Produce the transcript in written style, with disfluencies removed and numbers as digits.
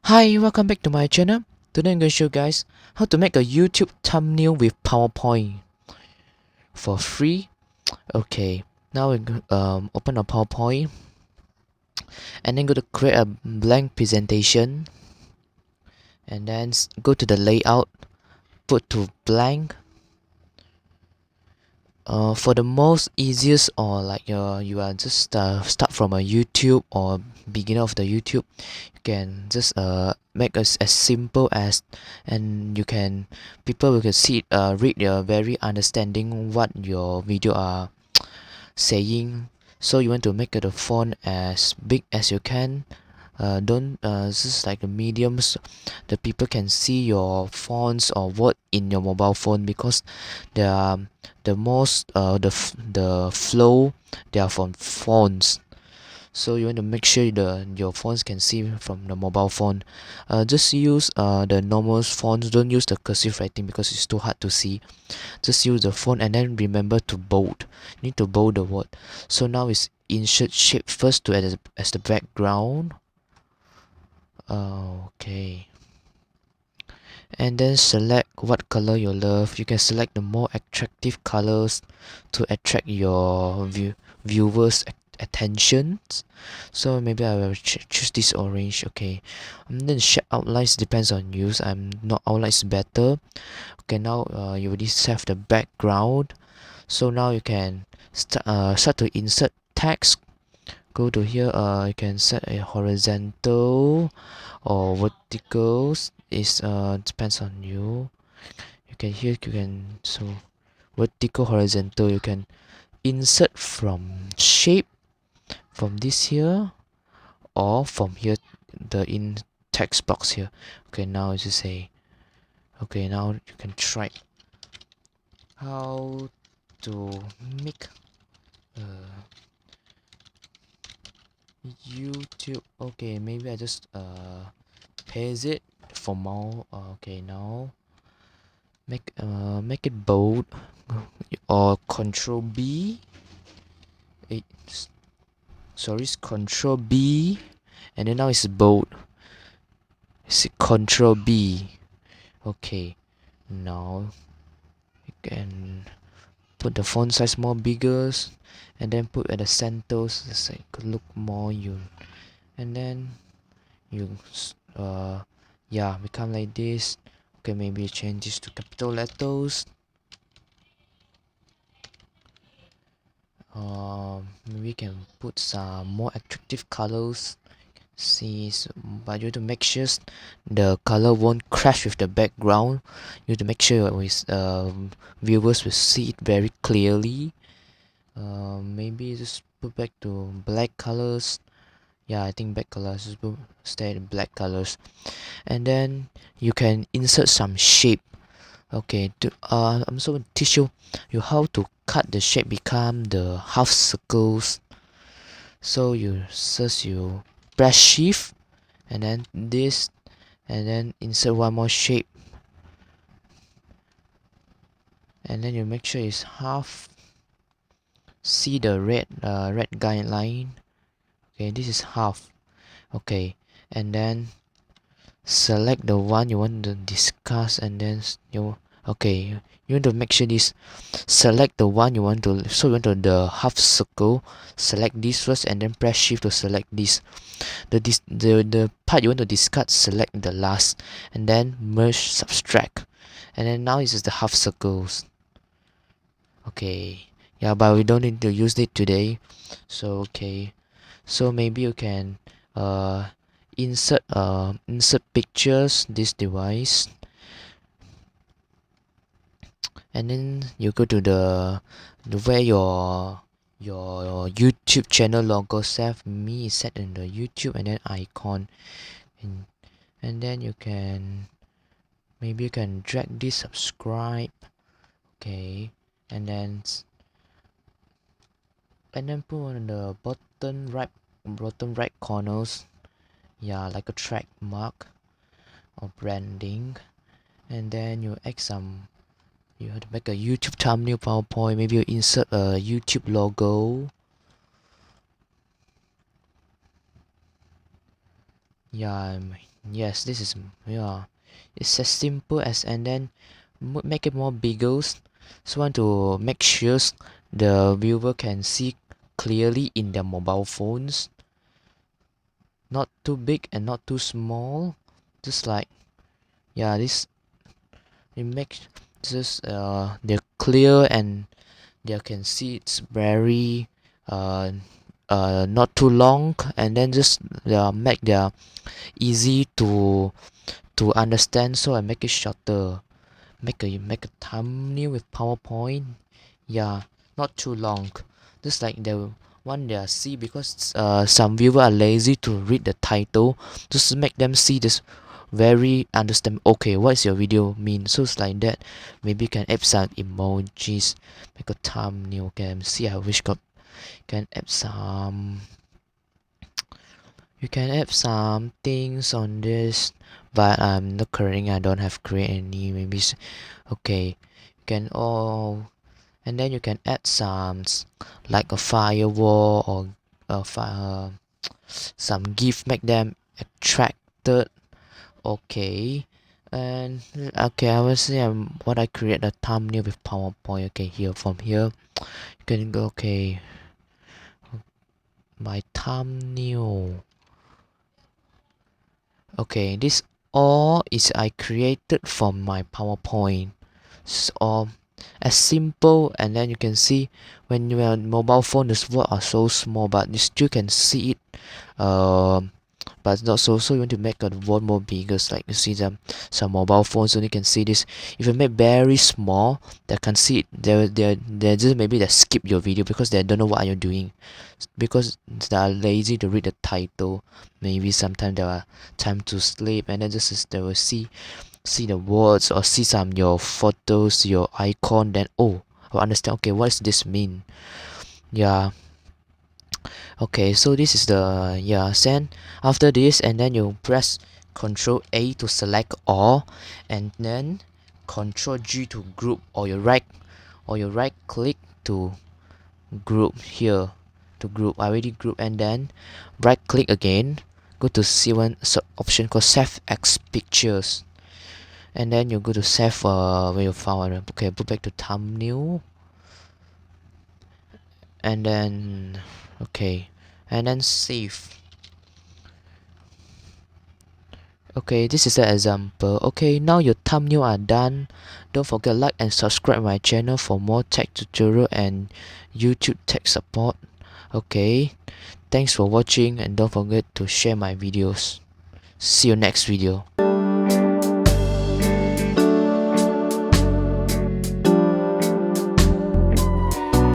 Hi, welcome back to my channel. Today I'm going to show you guys how to make a YouTube thumbnail with PowerPoint for free. Okay, now we open a PowerPoint and then go to create a blank presentation and then go to the layout, put to blank. For the most easiest or like you are just start from a YouTube or beginner of the YouTube, you can just make as simple as, and you can people will can see read your very understanding what your video are saying. So you want to make the font as big as you can. Don't just like the mediums, the people can see your fonts or word in your mobile phone because they are the most the flow they are from fonts. So you want to make sure your fonts can see from the mobile phone. Just use the normal fonts. Don't use the cursive writing because it's too hard to see. Just use the font and then remember to bold. You need to bold the word. So now it's insert shape first to as the background. Okay, and then select what color you love. You can select the more attractive colors to attract your viewers attention. So maybe I will choose this orange. Okay, and then shape outlines depends on you. I'm not outlines better. Okay, now you already have the background. So now you can start to insert text. Go to here, you can set a horizontal or vertical. Is depends on you. You can here you can so vertical, horizontal, you can insert from shape from this here or from here, the in text box here. Okay, now as you say, okay, now you can try how to make YouTube. Okay, maybe I just paste it for more. Okay, now make it bold or Control B. It's sorry, it's Control B, and then now it's bold. It's Control B. Okay, now you can put the font size more bigger, and then put at the center so it could look more you. And then you yeah, become like this. Okay, maybe change this to capital letters. Maybe we can put some more attractive colors. See, so, but you have to make sure the color won't crash with the background. You have to make sure with viewers will see it very clearly. Maybe just put back to black colors. Yeah, I think black colors. Just stay in black colors, and then you can insert some shape. Okay, I'm also going to teach you how to cut the shape become the half circles. So you press shift and then this, and then insert one more shape, and then you make sure it's half. See the red guideline. Okay, this is half. Okay, and then select the one you want to discuss, and then okay, you want to make sure this, select the one you want to, so you want to the half circle, select this first and then press shift to select this. The part you want to discard, select the last, and then merge subtract, and then now this is the half circles. Okay, yeah, but we don't need to use it today. So okay, so maybe you can insert pictures this device, and then you go to the where your YouTube channel logo set. Me is set in the YouTube and then icon, and then you can maybe you can drag this subscribe. Okay, and then put on the bottom right corners, yeah, like a track mark or branding. And then you add some, you have to make a YouTube thumbnail PowerPoint. Maybe you insert a YouTube logo. Yeah, Yes, this is, yeah, it's as simple as, and then make it more bigger. So want to make sure the viewer can see clearly in their mobile phones, not too big and not too small, just like, yeah, this, it makes just they're clear and they can see it's very uh not too long, and then just make their easy to understand. So I make it shorter, make a thumbnail with PowerPoint. Yeah, not too long, just like the one they see, because some viewer are lazy to read the title. Just make them see this very understand, okay, what is your video mean. So it's like that. Maybe you can add some emojis, make a thumbnail. Okay, see, I wish got can add some, you can add some things on this, but I'm not currently, I don't have create any. Maybe okay, you can all, and then you can add some like a firewall or some gift, make them attracted. Okay, and okay, I will say what I create a thumbnail with PowerPoint. Okay, here, from here you can go, okay, my thumbnail. Okay, this all is I created from my PowerPoint. So as simple, and then you can see when your mobile phone, the words are so small, but you still can see it. But not so you want to make a word more bigger, like you see some mobile phones only can see this. If you make very small, they can see it. They just, maybe they skip your video because they don't know what you're doing, because they are lazy to read the title. Maybe sometimes they are time to sleep, and then just they will see the words or see some your photos, your icon, then oh, I understand, okay, what does this mean. Yeah, okay, so this is the, yeah, send. After this, and then you press Control A to select all, and then Control G to group, or your right click to group here, to group. I already group, and then right click again, go to see one option called Save As Pictures, and then you go to save where you found it. Okay, put back to thumbnail, and then okay, and then save. Okay, this is the example. Okay, now your thumbnail are done. Don't forget like and subscribe my channel for more tech tutorial and YouTube tech support. Okay, thanks for watching, and don't forget to share my videos. See you next video.